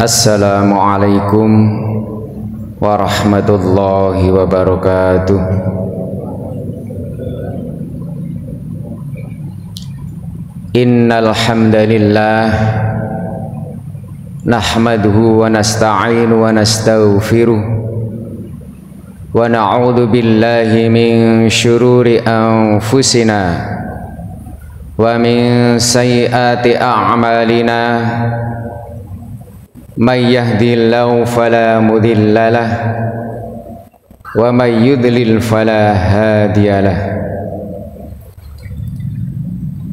Assalamualaikum warahmatullahi wabarakatuh. Innal hamdalillah nahmaduhu wa nasta'inu wa nastaghfiruh wa na'udzu billahi min syururi anfusina wa min sayyiati a'malina. May yahdihillahu fala mudilla lah wa may yudlil fala hadiyalah.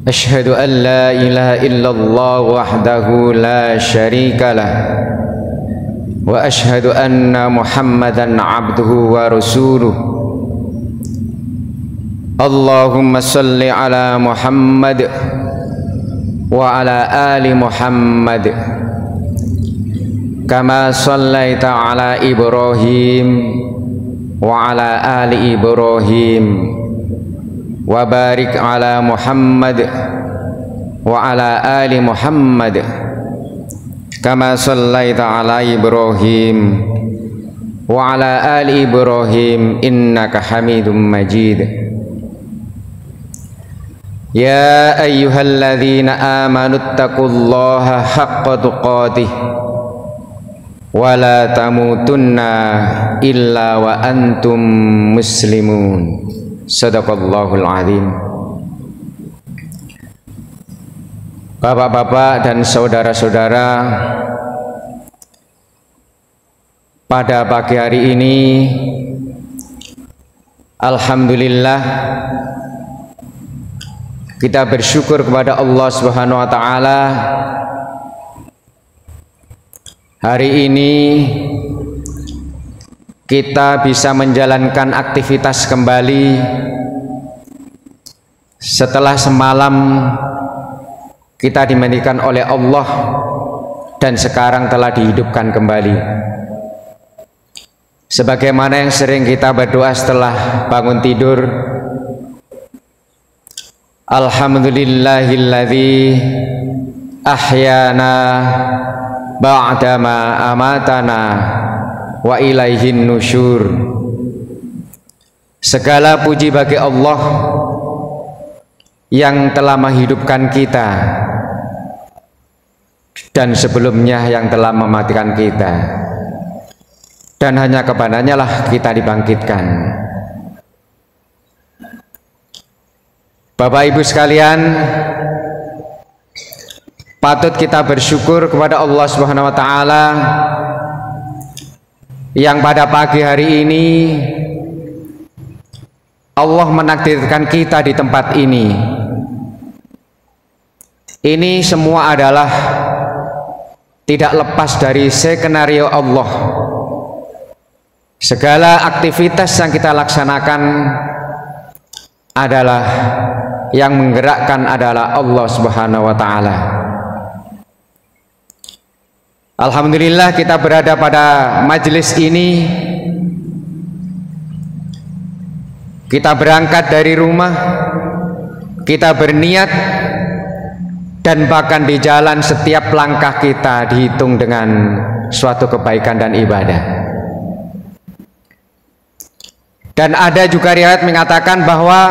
Asyhadu an la ilaha illallah wahdahu la syarika lah wa asyhadu anna Muhammadan abduhu wa rasuluh. Allahumma salli ala Muhammad wa ala ali Muhammad kama sallaita ala Ibrahim wa ala ali Ibrahim wa barik ala Muhammad wa ala ali Muhammad kama sallaita ala Ibrahim wa ala ali Ibrahim innaka Hamidum Majid. Ya ayyuhalladzina amanu taqullaha haqqa tuqatih wa la tamutunna illa wa antum muslimun. Sadaqallahul azim. Bapak-bapak dan saudara-saudara, pada pagi hari ini alhamdulillah kita bersyukur kepada Allah Subhanahu wa taala. Hari ini kita bisa menjalankan aktivitas kembali setelah semalam kita dimandikan oleh Allah dan sekarang telah dihidupkan kembali. Sebagaimana yang sering kita berdoa setelah bangun tidur, alhamdulillahilladzi ahyana ba'dama amatana wa ilaihin nusyur. Segala puji bagi Allah yang telah menghidupkan kita dan sebelumnya yang telah mematikan kita, dan hanya kepadanya lah kita dibangkitkan. Bapak Ibu sekalian, patut kita bersyukur kepada Allah Subhanahu wa taala yang pada pagi hari ini Allah menakdirkan kita di tempat ini. Ini semua adalah tidak lepas dari skenario Allah. Segala aktivitas yang kita laksanakan adalah yang menggerakkan adalah Allah Subhanahu wa taala. Alhamdulillah kita berada pada majelis ini. Kita berangkat dari rumah, kita berniat, dan bahkan di jalan setiap langkah kita dihitung dengan suatu kebaikan dan ibadah. Dan ada juga riwayat mengatakan bahwa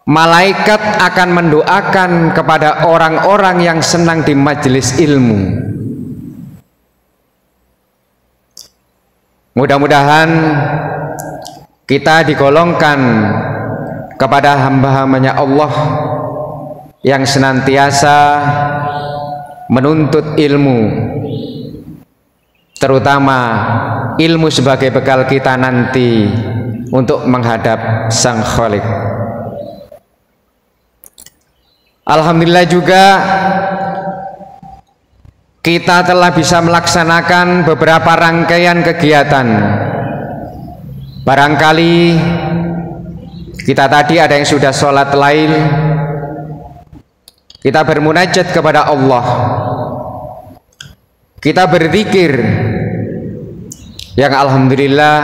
malaikat akan mendoakan kepada orang-orang yang senang di majelis ilmu. Mudah-mudahan kita digolongkan kepada hamba-hambanya Allah yang senantiasa menuntut ilmu, terutama ilmu sebagai bekal kita nanti untuk menghadap Sang Khalik. Alhamdulillah juga kita telah bisa melaksanakan beberapa rangkaian kegiatan. Barangkali kita tadi ada yang sudah sholat lail, kita bermunajat kepada Allah, kita berzikir, yang alhamdulillah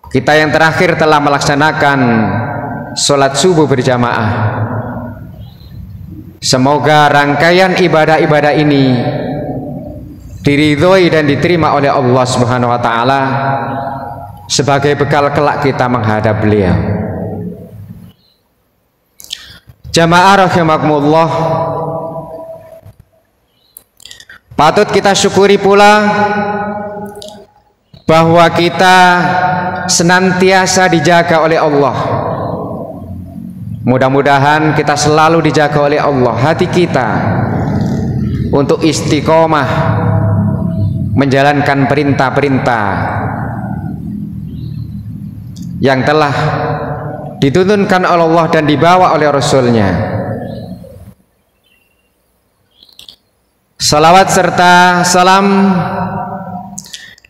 kita yang terakhir telah melaksanakan sholat subuh berjamaah. Semoga rangkaian ibadah-ibadah ini diridhoi dan diterima oleh Allah Subhanahu wa taala sebagai bekal kelak kita menghadap beliau. Jamaah rahimakumullah, patut kita syukuri pula bahwa kita senantiasa dijaga oleh Allah. Mudah-mudahan kita selalu dijaga oleh Allah hati kita untuk istiqomah menjalankan perintah-perintah yang telah dituntunkan oleh Allah dan dibawa oleh Rasul-Nya. Salawat serta salam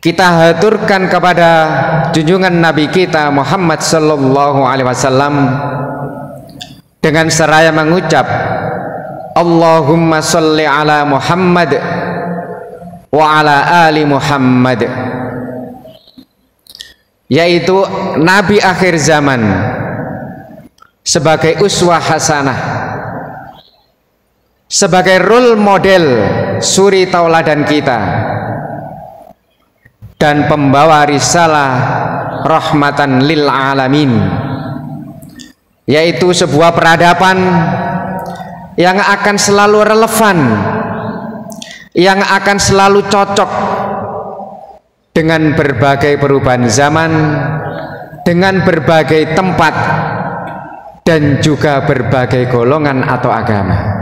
kita haturkan kepada junjungan Nabi kita Muhammad sallallahu alaihi wasallam dengan seraya mengucap Allahumma sholli ala Muhammad wa ala ali Muhammad, yaitu Nabi akhir zaman sebagai uswah hasanah, sebagai role model suri tauladan kita, dan pembawa risalah rahmatan lil alamin, yaitu sebuah peradaban yang akan selalu relevan, yang akan selalu cocok dengan berbagai perubahan zaman, dengan berbagai tempat, dan juga berbagai golongan atau agama.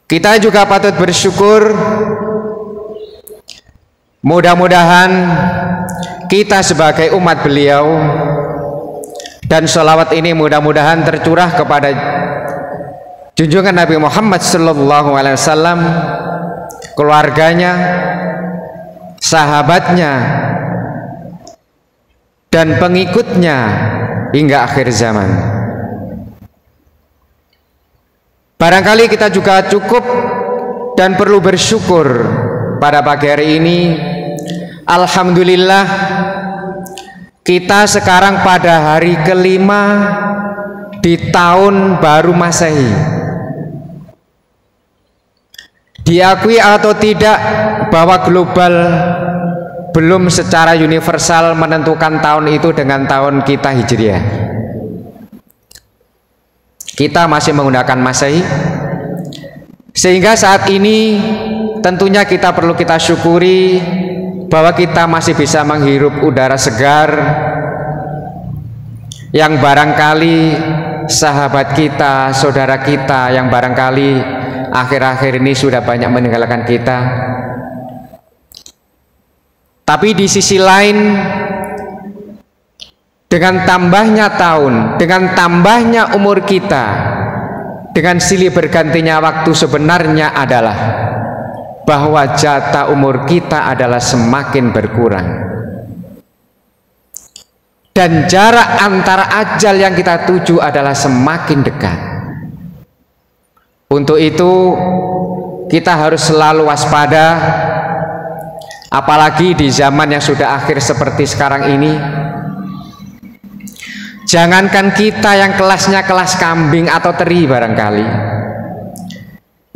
Kita juga patut bersyukur, mudah-mudahan kita sebagai umat beliau, dan sholawat ini mudah-mudahan tercurah kepada junjungan Nabi Muhammad sallallahu alaihi wasallam, keluarganya, sahabatnya, dan pengikutnya hingga akhir zaman. Barangkali kita juga cukup dan perlu bersyukur pada pagi hari ini. Alhamdulillah, kita sekarang pada hari kelima di tahun baru Masehi. Diakui atau tidak bahwa global belum secara universal menentukan tahun itu dengan tahun kita Hijriah. Kita masih menggunakan Masehi, sehingga saat ini tentunya kita perlu kita syukuri bahwa kita masih bisa menghirup udara segar yang barangkali sahabat kita, saudara kita yang barangkali akhir-akhir ini sudah banyak meninggalkan kita. Tapi di sisi lain, dengan tambahnya tahun, dengan tambahnya umur kita, dengan silih bergantinya waktu, sebenarnya adalah bahwa jatah umur kita adalah semakin berkurang, dan jarak antara ajal yang kita tuju adalah semakin dekat. Untuk itu kita harus selalu waspada, apalagi di zaman yang sudah akhir seperti sekarang ini. Jangankan kita yang kelasnya kelas kambing atau teri barangkali,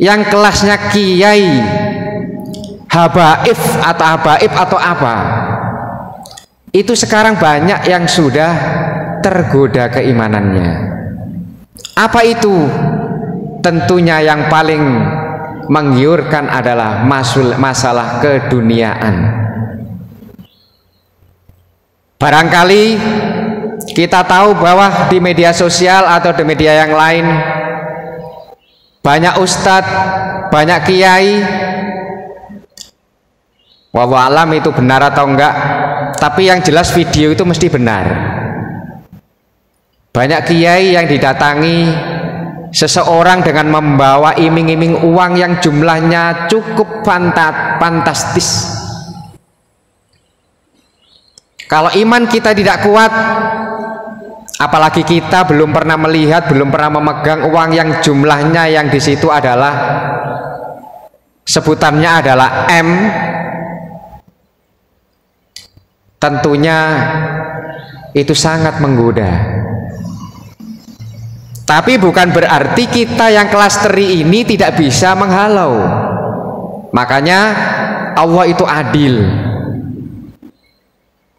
yang kelasnya kiai, habaib atau apa, itu sekarang banyak yang sudah tergoda keimanannya. Apa itu? Tentunya yang paling menggiurkan adalah masalah keduniaan. Barangkali kita tahu bahwa di media sosial atau di media yang lain banyak ustadz, banyak kiai, wallahu alam itu benar atau enggak, tapi yang jelas video itu mesti benar. Banyak kiai yang didatangi seseorang dengan membawa iming-iming uang yang jumlahnya cukup fantastis. Kalau iman kita tidak kuat, apalagi kita belum pernah melihat, belum pernah memegang uang yang jumlahnya yang di situ adalah sebutannya adalah M, tentunya itu sangat menggoda. Tapi bukan berarti kita yang kelas teri ini tidak bisa menghalau. Makanya Allah itu adil.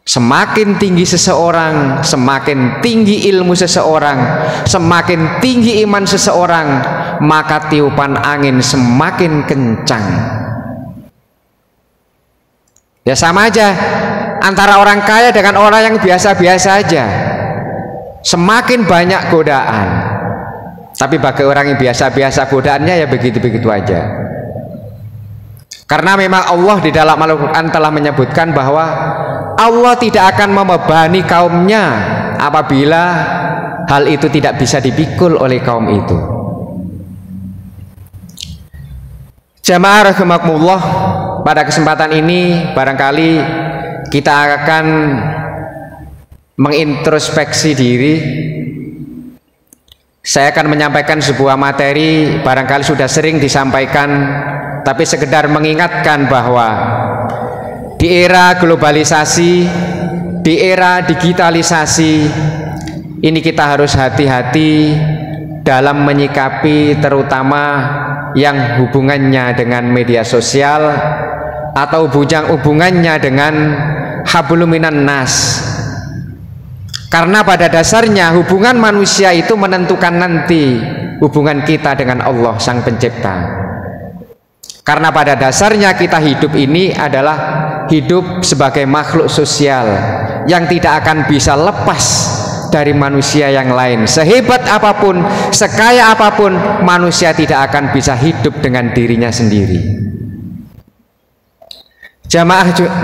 Semakin tinggi seseorang, semakin tinggi ilmu seseorang, semakin tinggi iman seseorang, maka tiupan angin semakin kencang. Ya sama aja antara orang kaya dengan orang yang biasa-biasa aja. Semakin banyak godaan. Tapi bagi orang yang biasa-biasa godaannya ya begitu-begitu aja. Karena memang Allah di dalam Al-Quran telah menyebutkan bahwa Allah tidak akan membebani kaumnya apabila hal itu tidak bisa dipikul oleh kaum itu. Jamaah rahimakumullah, pada kesempatan ini barangkali kita akan mengintrospeksi diri. Saya akan menyampaikan sebuah materi barangkali sudah sering disampaikan, tapi sekedar mengingatkan bahwa di era globalisasi, di era digitalisasi, ini kita harus hati-hati dalam menyikapi terutama yang hubungannya dengan media sosial atau hubungannya dengan hablum minan nas. Karena pada dasarnya hubungan manusia itu menentukan nanti hubungan kita dengan Allah Sang Pencipta. Karena pada dasarnya kita hidup ini adalah hidup sebagai makhluk sosial yang tidak akan bisa lepas dari manusia yang lain. Sehebat apapun, sekaya apapun, manusia tidak akan bisa hidup dengan dirinya sendiri.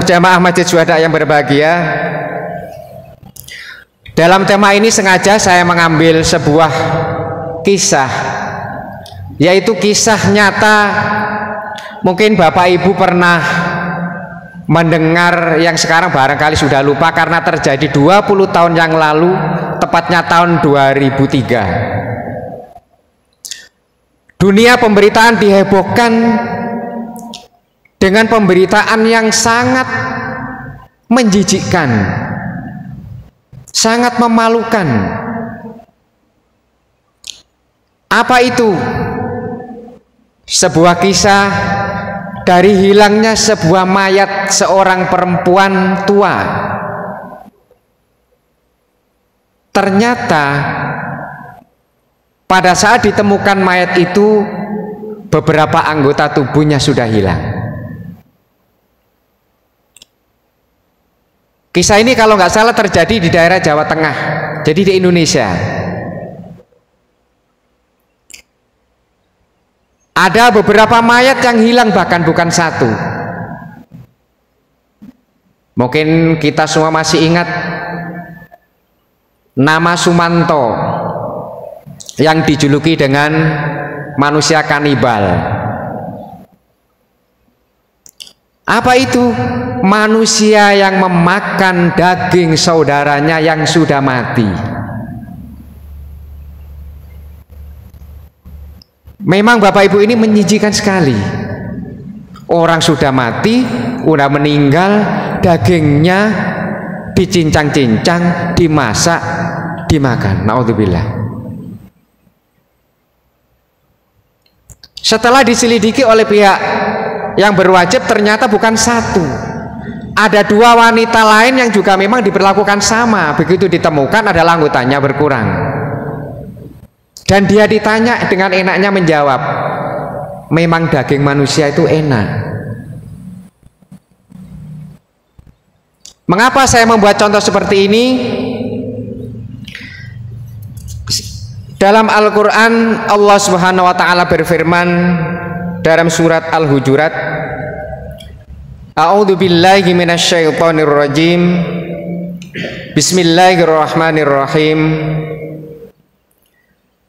Jamaah Masjid Syuhada yang berbahagia, dalam tema ini sengaja saya mengambil sebuah kisah, yaitu kisah nyata. Mungkin Bapak Ibu pernah mendengar yang sekarang barangkali sudah lupa karena terjadi 20 tahun yang lalu, tepatnya tahun 2003. Dunia pemberitaan dihebohkan dengan pemberitaan yang sangat menjijikkan, sangat memalukan. Apa itu? Sebuah kisah dari hilangnya sebuah mayat seorang perempuan tua. Ternyata pada saat ditemukan mayat itu, beberapa anggota tubuhnya sudah hilang. Kisah ini kalau nggak salah terjadi di daerah Jawa Tengah, jadi di Indonesia. Ada beberapa mayat yang hilang, bahkan bukan satu. Mungkin kita semua masih ingat nama Sumanto yang dijuluki dengan manusia kanibal. Apa itu? Manusia yang memakan daging saudaranya yang sudah mati. Memang Bapak Ibu ini menjijikan sekali. Orang sudah mati, udah meninggal, dagingnya dicincang-cincang, dimasak, dimakan. Naudzubillah. Setelah diselidiki oleh pihak yang berwajib, ternyata bukan satu, ada dua wanita lain yang juga memang diperlakukan sama. Begitu ditemukan adalah anggotanya berkurang. Dan dia ditanya dengan enaknya menjawab, memang daging manusia itu enak. Mengapa saya membuat contoh seperti ini? Dalam Al-Quran Allah Subhanahu wa ta'ala berfirman dalam surat Al-Hujurat, A'udzu billahi minasyaitonir rajim. Bismillahirrahmanirrahim.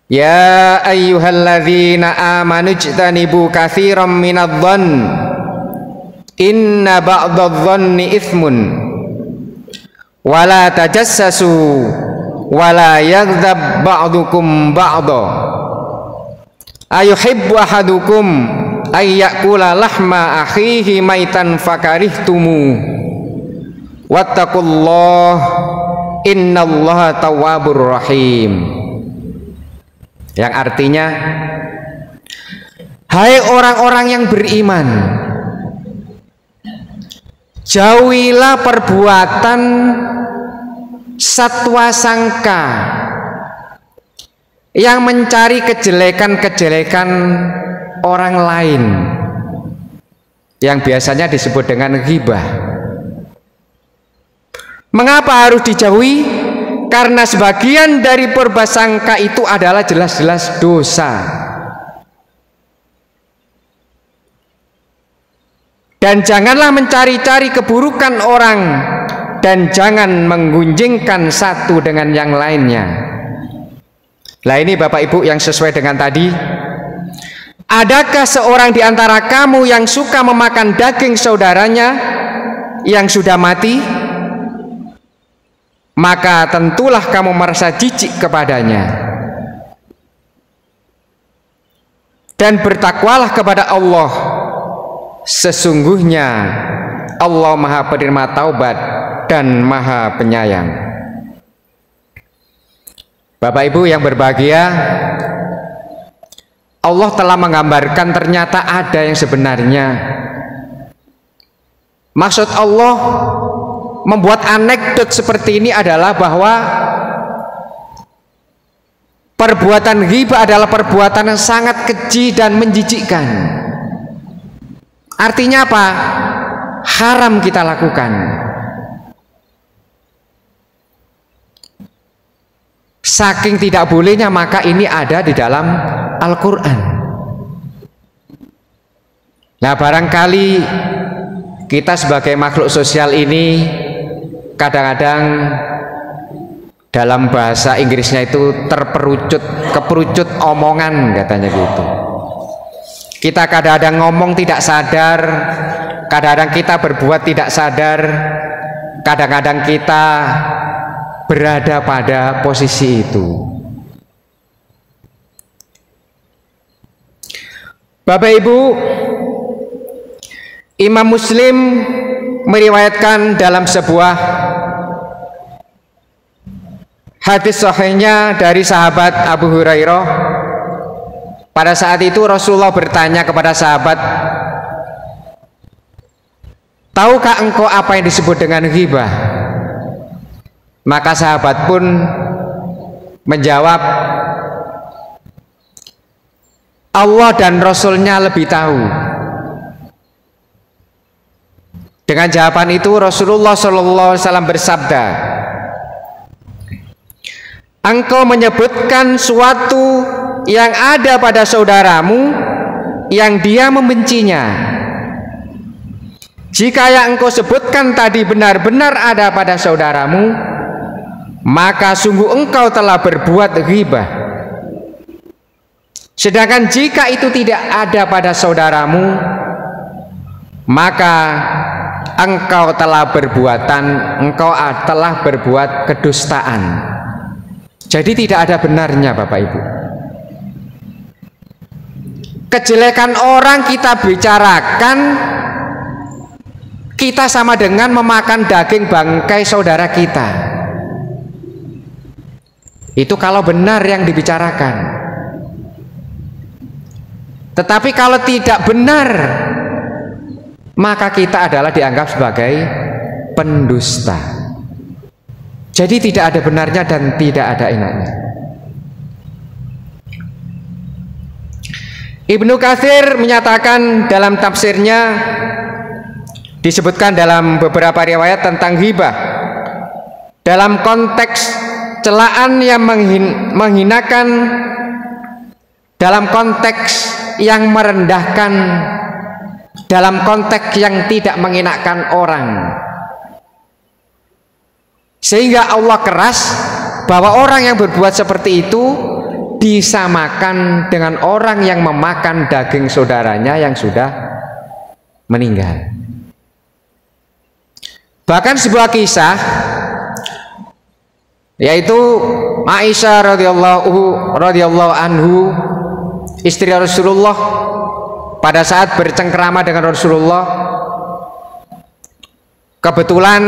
Ya ayyuhalladzina amanu ijtanibu katsiran minadh-dhann inna ba'dadh-dhanni itsmun wala tajassasu wala yaghdab ba'dukum ba'dha ayuhibbu ahadukum ay ya'kula lahma akhihi maitan fakarihtumu wattaqullah innallaha tawwabur rahim. yang artinya, hai orang-orang yang beriman, jauhilah perbuatan satwa sangka yang mencari kejelekan-kejelekan orang lain, yang biasanya disebut dengan ghibah. Mengapa harus dijauhi? Karena sebagian dari prasangka itu adalah jelas-jelas dosa. Dan janganlah mencari-cari keburukan orang, dan jangan menggunjingkan satu dengan yang lainnya. Nah ini Bapak Ibu yang sesuai dengan tadi. Adakah seorang di antara kamu yang suka memakan daging saudaranya yang sudah mati? Maka tentulah kamu merasa jijik kepadanya. Dan bertakwalah kepada Allah. Sesungguhnya Allah Maha Penerima Taubat dan Maha Penyayang. Bapak Ibu yang berbahagia, Allah telah menggambarkan ternyata ada yang sebenarnya. Maksud Allah membuat anekdot seperti ini adalah bahwa perbuatan ghibah adalah perbuatan yang sangat keji dan menjijikkan. Artinya apa? Haram kita lakukan. Saking tidak bolehnya, maka ini ada di dalam Al-Quran. Nah barangkali kita sebagai makhluk sosial ini kadang-kadang dalam bahasa Inggrisnya itu keperucut omongan katanya gitu. Kita kadang-kadang ngomong tidak sadar, kadang-kadang kita berbuat tidak sadar, kadang-kadang kita berada pada posisi itu. Bapak Ibu, Imam Muslim meriwayatkan dalam sebuah hadis sahihnya dari sahabat Abu Hurairah. Pada saat itu Rasulullah bertanya kepada sahabat, tahukah engkau apa yang disebut dengan ghibah? Maka sahabat pun menjawab, Allah dan Rasulnya lebih tahu. Dengan jawaban itu Rasulullah SAW bersabda, engkau menyebutkan suatu yang ada pada saudaramu yang dia membencinya. Jika yang engkau sebutkan tadi benar-benar ada pada saudaramu, maka sungguh engkau telah berbuat ghibah. Sedangkan jika itu tidak ada pada saudaramu, maka engkau telah berbuat kedustaan. Jadi tidak ada benarnya Bapak Ibu. Kejelekan orang kita bicarakan, kita sama dengan memakan daging bangkai saudara kita. Itu kalau benar yang dibicarakan. Tetapi kalau tidak benar, maka kita adalah dianggap sebagai pendusta. Jadi tidak ada benarnya dan tidak ada enaknya. Ibnu Katsir menyatakan dalam tafsirnya, disebutkan dalam beberapa riwayat tentang ghibah dalam konteks celaan yang menghinakan, dalam konteks yang merendahkan, dalam konteks yang tidak mengenakan orang, sehingga Allah keras bahwa orang yang berbuat seperti itu disamakan dengan orang yang memakan daging saudaranya yang sudah meninggal. Bahkan sebuah kisah, yaitu Aisyah radhiyallahu anhu, istri Rasulullah, pada saat bercengkerama dengan Rasulullah, kebetulan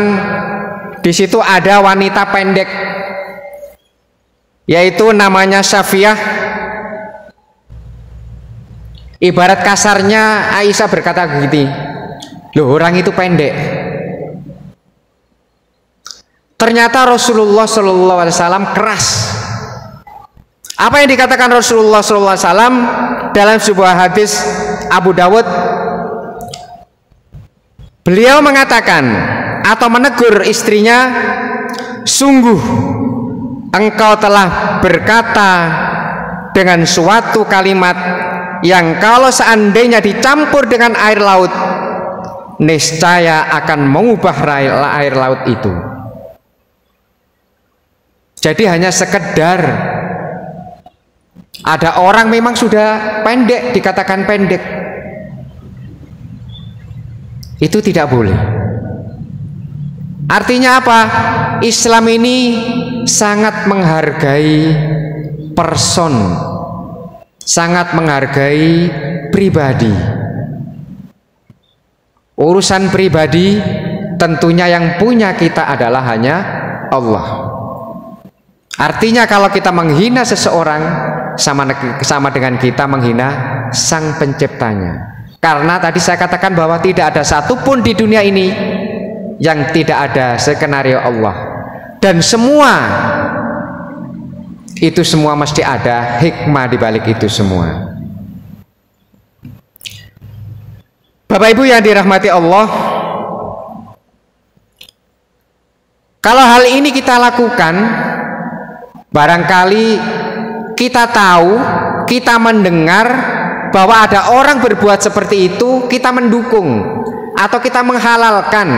di situ ada wanita pendek, yaitu namanya Safiyah Ibarat kasarnya Aisyah berkata begini, loh orang itu pendek. Ternyata Rasulullah SAW keras. Apa yang dikatakan Rasulullah SAW dalam sebuah hadis Abu Dawud? Beliau mengatakan atau menegur istrinya, sungguh engkau telah berkata dengan suatu kalimat yang kalau seandainya dicampur dengan air laut, niscaya akan mengubah air laut itu. Jadi hanya sekedar ada orang memang sudah pendek, dikatakan pendek, itu tidak boleh. Artinya apa? Islam ini sangat menghargai person, sangat menghargai pribadi. Urusan pribadi tentunya yang punya kita adalah hanya Allah. Artinya kalau kita menghina seseorang sama dengan kita menghina Sang Penciptanya. Karena tadi saya katakan bahwa tidak ada satupun di dunia ini yang tidak ada skenario Allah. Dan itu semua mesti ada hikmah di balik itu semua. Bapak Ibu yang dirahmati Allah, kalau hal ini kita lakukan, barangkali kita tahu, kita mendengar bahwa ada orang berbuat seperti itu, kita mendukung atau kita menghalalkan,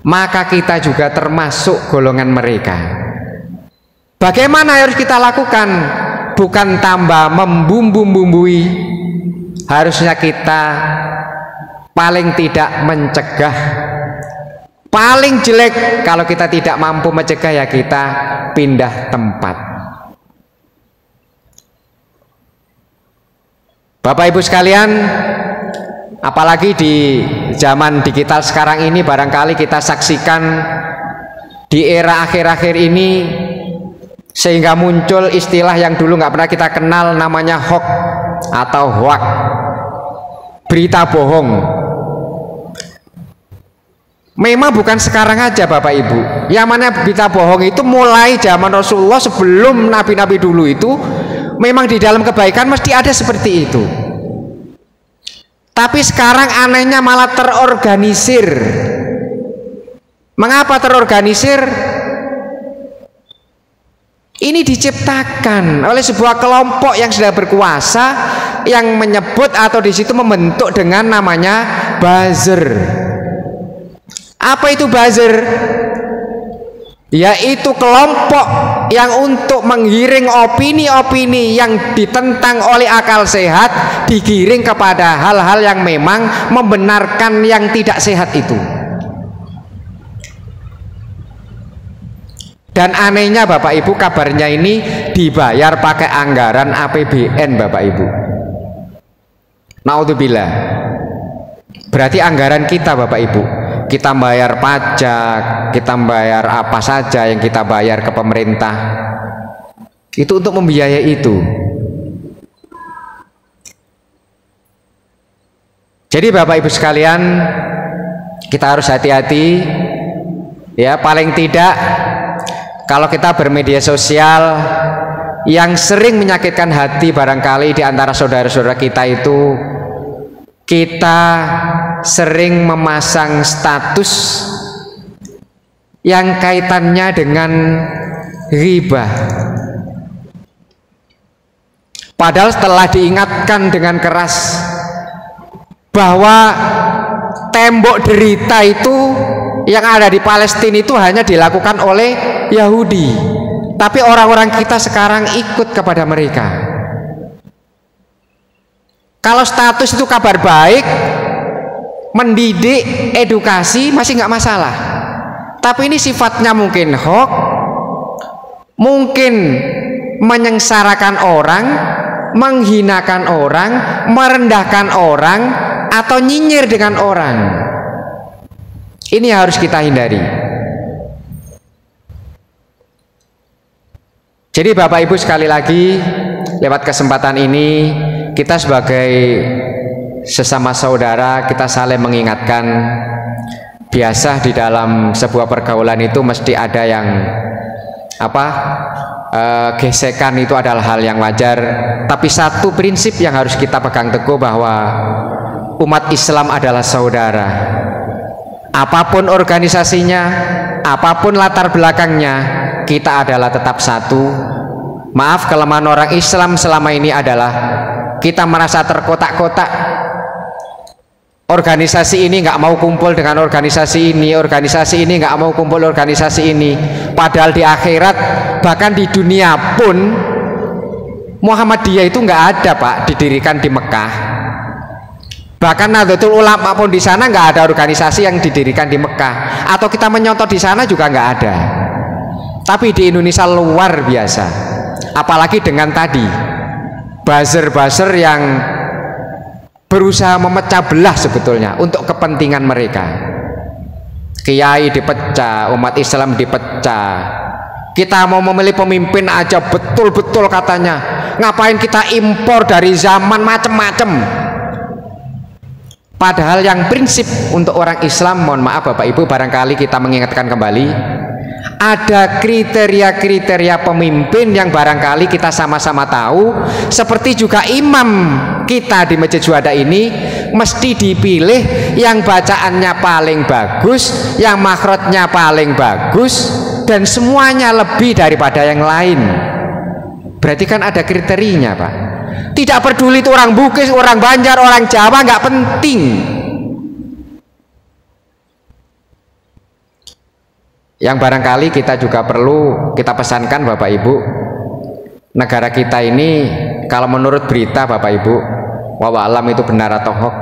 maka kita juga termasuk golongan mereka. Bagaimana harus kita lakukan? Bukan tambah membumbu-bumbui, harusnya kita paling tidak mencegah. Paling jelek kalau kita tidak mampu mencegah, ya kita pindah tempat. Bapak Ibu sekalian, apalagi di zaman digital sekarang ini, barangkali kita saksikan di era akhir-akhir ini, sehingga muncul istilah yang dulu nggak pernah kita kenal, namanya hoax atau hoax, berita bohong. Memang bukan sekarang aja Bapak Ibu, yang mana berita bohong itu mulai zaman Rasulullah, sebelum nabi-nabi dulu itu memang di dalam kebaikan mesti ada seperti itu. Tapi sekarang anehnya malah terorganisir. Mengapa terorganisir? Ini diciptakan oleh sebuah kelompok yang sudah berkuasa, yang menyebut atau di situ membentuk dengan namanya buzzer. Apa itu buzzer? Yaitu kelompok yang untuk menggiring opini-opini yang ditentang oleh akal sehat, digiring kepada hal-hal yang memang membenarkan yang tidak sehat itu. Dan anehnya Bapak Ibu, kabarnya ini dibayar pakai anggaran APBN Bapak Ibu. Naudzubillah. Berarti anggaran kita Bapak Ibu, kita bayar pajak, kita bayar apa saja yang kita bayar ke pemerintah, itu untuk membiayai itu. Jadi Bapak Ibu sekalian, kita harus hati-hati ya. Paling tidak kalau kita bermedia sosial, yang sering menyakitkan hati barangkali di antara saudara-saudara kita itu, kita sering memasang status yang kaitannya dengan ghibah. Padahal setelah diingatkan dengan keras bahwa tembok derita itu yang ada di Palestina itu hanya dilakukan oleh Yahudi, tapi orang-orang kita sekarang ikut kepada mereka. Kalau status itu kabar baik, mendidik, edukasi, masih nggak masalah. Tapi ini sifatnya mungkin hoax, mungkin menyengsarakan orang, menghinakan orang, merendahkan orang, atau nyinyir dengan orang. Ini harus kita hindari. Jadi Bapak Ibu sekali lagi, lewat kesempatan ini kita sebagai sesama saudara, kita saling mengingatkan. Biasa di dalam sebuah pergaulan itu mesti ada yang gesekan, itu adalah hal yang wajar. Tapi satu prinsip yang harus kita pegang teguh, bahwa umat Islam adalah saudara. Apapun organisasinya, apapun latar belakangnya, kita adalah tetap satu. Maaf, kelemahan orang Islam selama ini adalah kita merasa terkotak-kotak. Organisasi ini nggak mau kumpul dengan organisasi ini nggak mau kumpul organisasi ini. Padahal di akhirat, bahkan di dunia pun, Muhammadiyah itu nggak ada, Pak, didirikan di Mekah. Bahkan Nahdlatul Ulama pun di sana nggak ada organisasi yang didirikan di Mekah, atau kita menyontoh di sana juga nggak ada. Tapi di Indonesia luar biasa, apalagi dengan tadi buzzer-buzzer yang berusaha memecah belah sebetulnya untuk kepentingan mereka. Kiai dipecah, umat Islam dipecah. Kita mau memilih pemimpin aja betul-betul katanya, ngapain kita impor dari zaman macem-macem. Padahal yang prinsip untuk orang Islam, mohon maaf Bapak Ibu, barangkali kita mengingatkan kembali, ada kriteria-kriteria pemimpin yang barangkali kita sama-sama tahu. Seperti juga imam kita di Masjid Syuhada ini mesti dipilih yang bacaannya paling bagus, yang makhrajnya paling bagus, dan semuanya lebih daripada yang lain. Berarti kan ada kriterianya, Pak. Tidak peduli itu orang Bugis, orang Banjar, orang Jawa, nggak penting. Yang barangkali kita juga perlu kita pesankan, Bapak Ibu, negara kita ini kalau menurut berita, Bapak Ibu, wallahu alam itu benar atau hoax,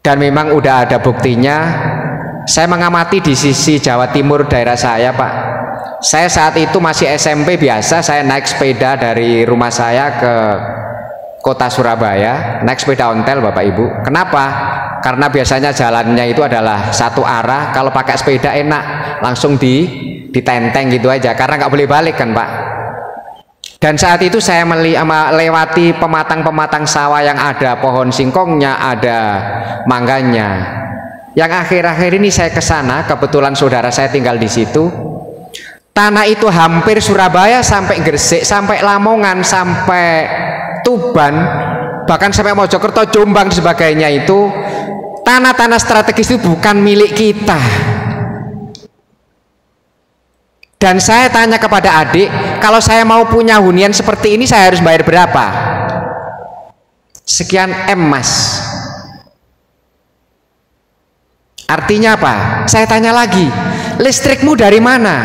dan memang udah ada buktinya. Saya mengamati di sisi Jawa Timur daerah saya, Pak. Saya saat itu masih SMP biasa, saya naik sepeda dari rumah saya ke kota Surabaya, naik sepeda ontel, Bapak Ibu. Kenapa? Karena biasanya jalannya itu adalah satu arah. Kalau pakai sepeda enak, langsung ditenteng gitu aja, karena nggak boleh balik kan, Pak. Dan saat itu saya melewati pematang-pematang sawah yang ada pohon singkongnya, ada mangganya. Yang akhir-akhir ini saya ke sana, kebetulan saudara saya tinggal di situ. Tanah itu hampir Surabaya sampai Gresik, sampai Lamongan, sampai Tuban, bahkan sampai Mojokerto, Jombang, sebagainya, itu tanah-tanah strategis itu bukan milik kita. Dan saya tanya kepada adik, kalau saya mau punya hunian seperti ini, saya harus bayar berapa? Sekian M, Mas. Artinya apa? Saya tanya lagi, listrikmu dari mana?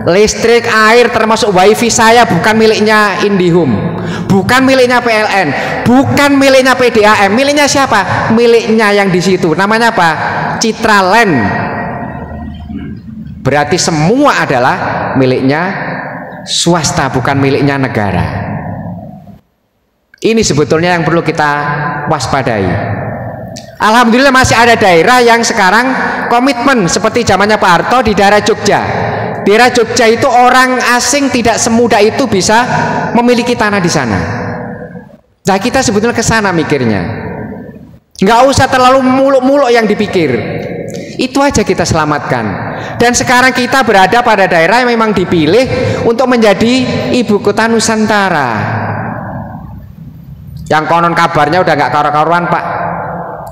Listrik, air, termasuk wifi saya bukan miliknya Indihome, bukan miliknya PLN, bukan miliknya PDAM. Miliknya siapa? Miliknya yang di situ. Namanya apa? Citraland. Berarti semua adalah miliknya swasta, bukan miliknya negara. Ini sebetulnya yang perlu kita waspadai. Alhamdulillah masih ada daerah yang sekarang komitmen seperti zamannya Pak Harto di daerah Jogja. Daerah Jogja itu orang asing tidak semudah itu bisa memiliki tanah di sana. Nah, kita sebetulnya ke sana mikirnya. Nggak usah terlalu muluk-muluk yang dipikir. Itu aja kita selamatkan. Dan sekarang kita berada pada daerah yang memang dipilih untuk menjadi ibu kota Nusantara. Yang konon kabarnya udah nggak karu-karuan, Pak.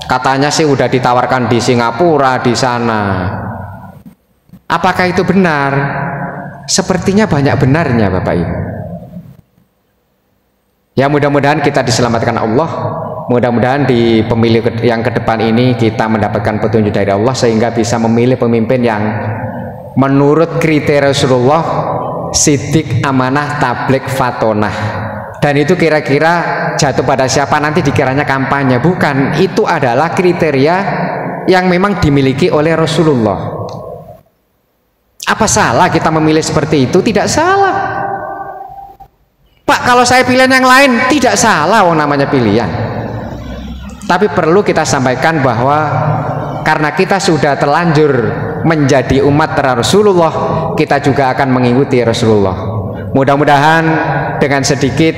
Katanya sih udah ditawarkan di Singapura, di sana. Apakah itu benar? Sepertinya banyak benarnya, Bapak Ibu. Ya, mudah-mudahan kita diselamatkan Allah. Mudah-mudahan di pemilu yang ke depan ini kita mendapatkan petunjuk dari Allah sehingga bisa memilih pemimpin yang menurut kriteria Rasulullah, sidik, amanah, tabligh, fatonah. Dan itu kira-kira jatuh pada siapa nanti dikiranya kampanye. Bukan, itu adalah kriteria yang memang dimiliki oleh Rasulullah. Apa salah kita memilih seperti itu? Tidak salah, Pak. Kalau saya pilihan yang lain, tidak salah, wong namanya pilihan. Tapi perlu kita sampaikan bahwa karena kita sudah terlanjur menjadi umat Rasulullah, kita juga akan mengikuti Rasulullah. Mudah-mudahan dengan sedikit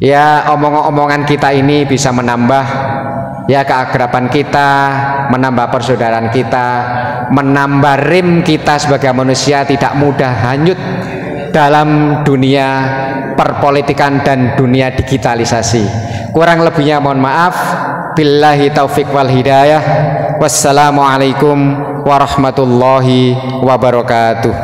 ya omong-omongan kita ini bisa menambah ya keakraban kita, menambah persaudaraan kita, menambah rim kita sebagai manusia tidak mudah hanyut dalam dunia perpolitikan dan dunia digitalisasi. Kurang lebihnya mohon maaf. Billahi taufik wal hidayah. Wassalamualaikum warahmatullahi wabarakatuh.